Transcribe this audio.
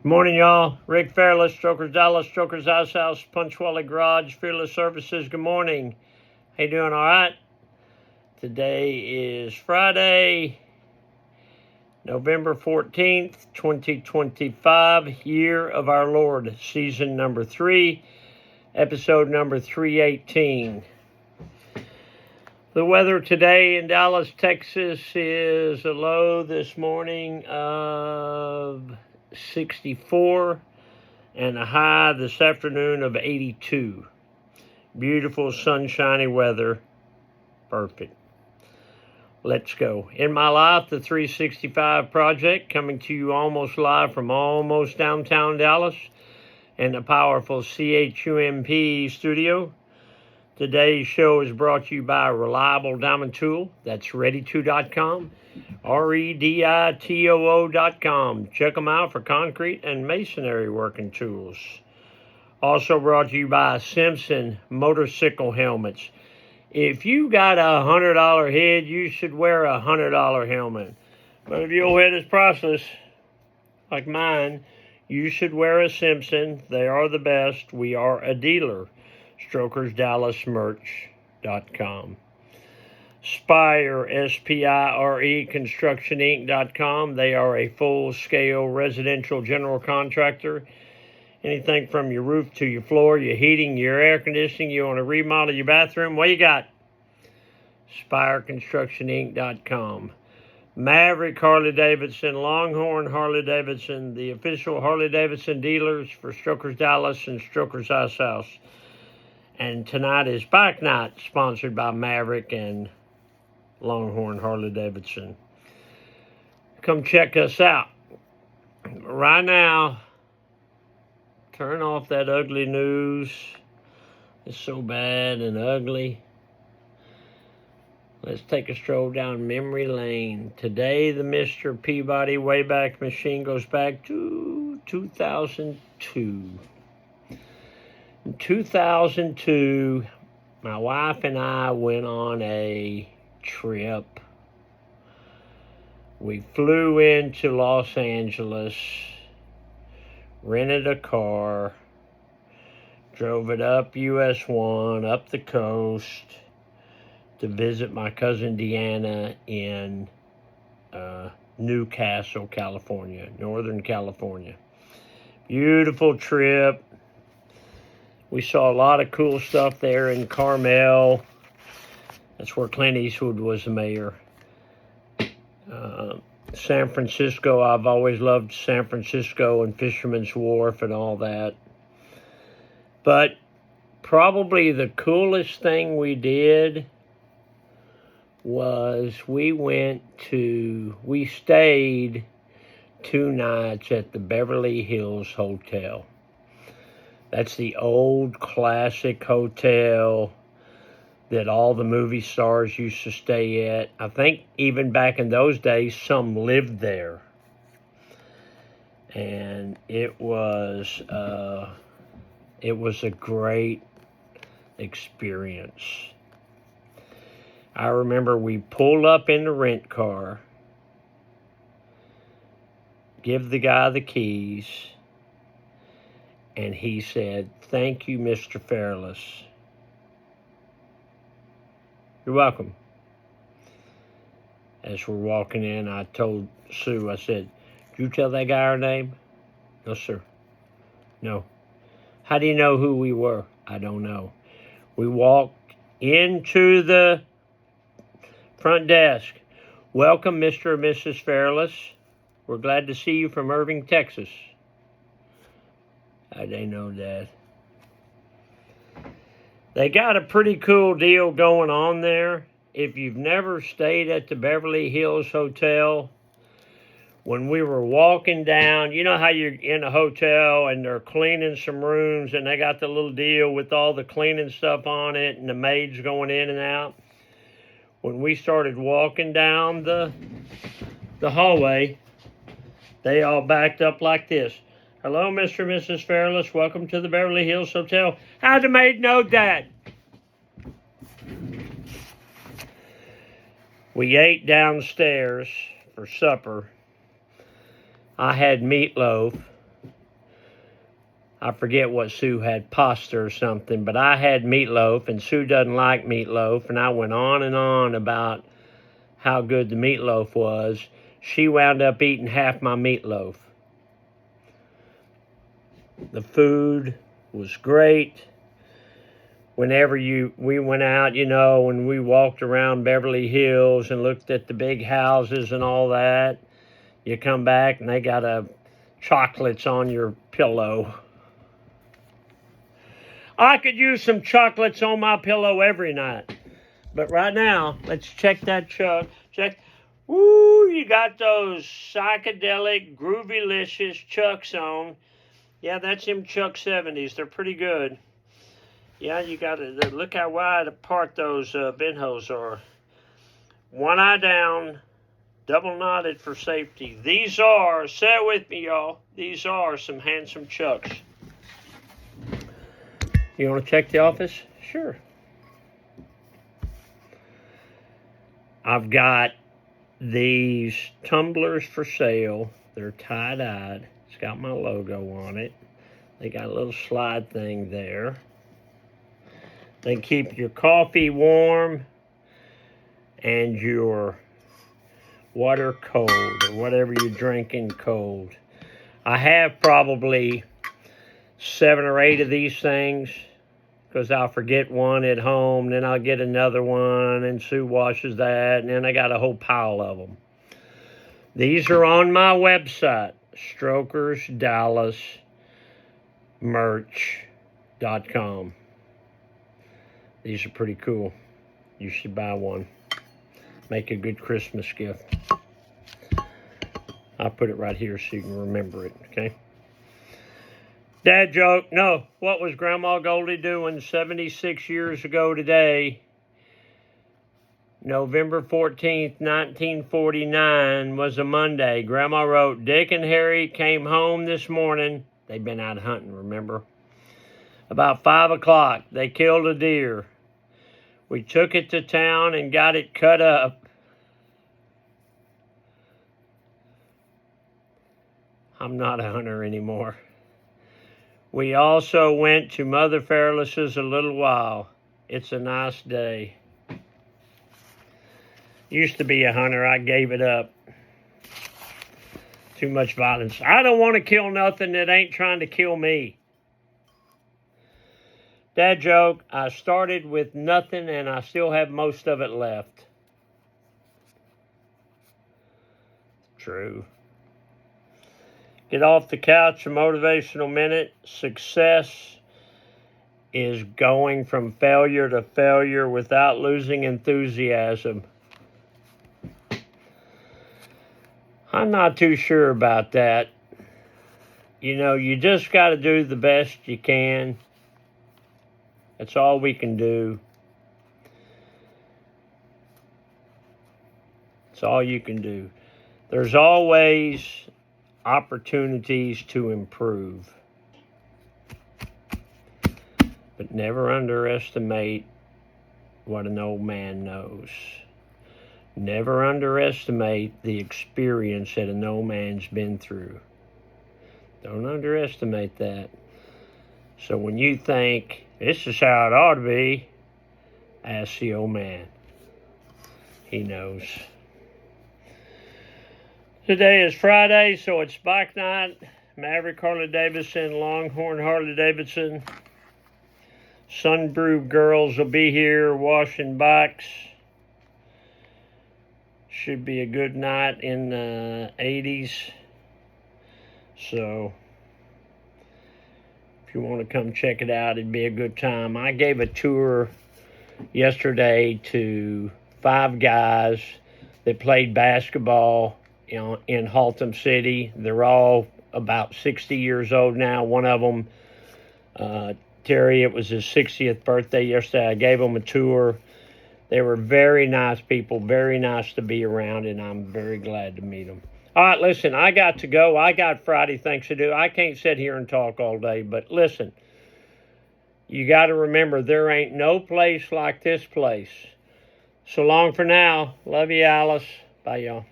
Good morning, y'all. Rick Fairless, Strokers Dallas, Strokers Ice House, Punchwally Garage, Fearless Services. Good morning. How you doing? All right? Today is Friday, November 14th, 2025, year of our Lord, season number 3, episode number 318. The weather today in Dallas, Texas is a low this morning of 64 and a high this afternoon of 82. Beautiful sunshiny weather. Perfect. Let's go. In My Life, the 365 Project, coming to you almost live from almost downtown Dallas and the powerful CHUMP studio. Today's show is brought to you by Reliable Diamond Tool. That's ready2.com. REDITOO.com. Check them out for concrete and masonry working tools. Also brought to you by Simpson Motorcycle Helmets. If you got a $100 head, you should wear a $100 helmet. But if your head is priceless, like mine, you should wear a Simpson. They are the best. We are a dealer. StrokersDallasMerch.com. Spire, S-P-I-R-E, ConstructionInc.com. They are a full-scale residential general contractor. Anything from your roof to your floor, your heating, your air conditioning, you want to remodel your bathroom, what you got? SpireConstructionInc.com. Maverick Harley-Davidson, Longhorn Harley-Davidson, the official Harley-Davidson dealers for Strokers Dallas and Strokers Ice House. And tonight is Bike Night, sponsored by Maverick and Longhorn Harley-Davidson. Come check us out. Right now, turn off that ugly news. It's so bad and ugly. Let's take a stroll down memory lane. Today, the Mr. Peabody Wayback Machine goes back to 2002. In 2002, my wife and I went on a trip. We flew into Los Angeles, rented a car, drove it up US 1, up the coast to visit my cousin Deanna in Newcastle, California, Northern California. Beautiful trip. We saw a lot of cool stuff there in Carmel. That's where Clint Eastwood was the mayor. San Francisco, I've always loved San Francisco and Fisherman's Wharf and all that. But probably the coolest thing we did was we stayed 2 nights at the Beverly Hills Hotel. That's the old classic hotel that all the movie stars used to stay at. I think even back in those days, some lived there. And it was a great experience. I remember we pulled up in the rent car, give the guy the keys, and he said, "Thank you, Mr. Fairless." You're welcome. As we're walking in, I told Sue, I said, "Did you tell that guy our name?" "No, sir." "No." "How do you know who we were?" "I don't know." We walked into the front desk. "Welcome, Mr. and Mrs. Fairless. We're glad to see you from Irving, Texas." I didn't know that. They got a pretty cool deal going on there. If you've never stayed at the Beverly Hills Hotel, when we were walking down, you know how you're in a hotel and they're cleaning some rooms and they got the little deal with all the cleaning stuff on it and the maids going in and out? When we started walking down the hallway, they all backed up like this. "Hello, Mr. and Mrs. Fairless. Welcome to the Beverly Hills Hotel." How'd the maid know that? We ate downstairs for supper. I had meatloaf. I forget what Sue had, pasta or something, but I had meatloaf, and Sue doesn't like meatloaf, and I went on and on about how good the meatloaf was. She wound up eating half my meatloaf. The food was great. Whenever we went out, when we walked around Beverly Hills and looked at the big houses and all that, you come back and they got chocolates on your pillow. I could use some chocolates on my pillow every night. But right now, let's check that chuck. Woo, you got those psychedelic, groovy-licious chucks on. Yeah, that's them Chuck 70s. They're pretty good. Yeah, you got to look how wide apart those benhos are. One eye down, double knotted for safety. These are, say it with me, y'all, these are some handsome chucks. You want to check the office? Sure. I've got these tumblers for sale. They're tie-dyed. It's got my logo on it. They got a little slide thing there. They keep your coffee warm and your water cold, or whatever you're drinking cold. I have probably 7 or 8 of these things, because I'll forget one at home, then I'll get another one, and Sue washes that, and then I got a whole pile of them. These are on my website, StrokersDallasMerch.com. These are pretty cool. You should buy one. Make a good Christmas gift. I'll put it right here so you can remember it, okay? Dad joke. No, what was Grandma Goldie doing 76 years ago today? November 14th, 1949 was a Monday. Grandma wrote, Dick and Harry came home this morning. They'd been out hunting, remember? About 5 o'clock, they killed a deer. We took it to town and got it cut up. I'm not a hunter anymore. We also went to Mother Fairless's a little while. It's a nice day. Used to be a hunter. I gave it up. Too much violence. I don't want to kill nothing that ain't trying to kill me. Dad joke, I started with nothing and I still have most of it left. True. Get off the couch, a motivational minute. Success is going from failure to failure without losing enthusiasm. I'm not too sure about that. You just got to do the best you can. That's all we can do. That's all you can do. There's always opportunities to improve. But never underestimate what an old man knows. Never underestimate the experience that an old man's been through. Don't underestimate that. So when you think, this is how it ought to be, ask the old man. He knows. Today is Friday, so it's bike night. Maverick Harley Davidson, Longhorn Harley Davidson. Sunbrew girls will be here washing bikes. Should be a good night in the 80s. So if you want to come check it out, it'd be a good time. I gave a tour yesterday to 5 guys that played basketball in Haltom City. They're all about 60 years old now. One of them, Terry, it was his 60th birthday yesterday. I gave him a tour. They were very nice people, very nice to be around, and I'm very glad to meet them. All right, listen, I got to go. I got Friday things to do. I can't sit here and talk all day, but listen, you got to remember there ain't no place like this place. So long for now. Love you, Alice. Bye, y'all.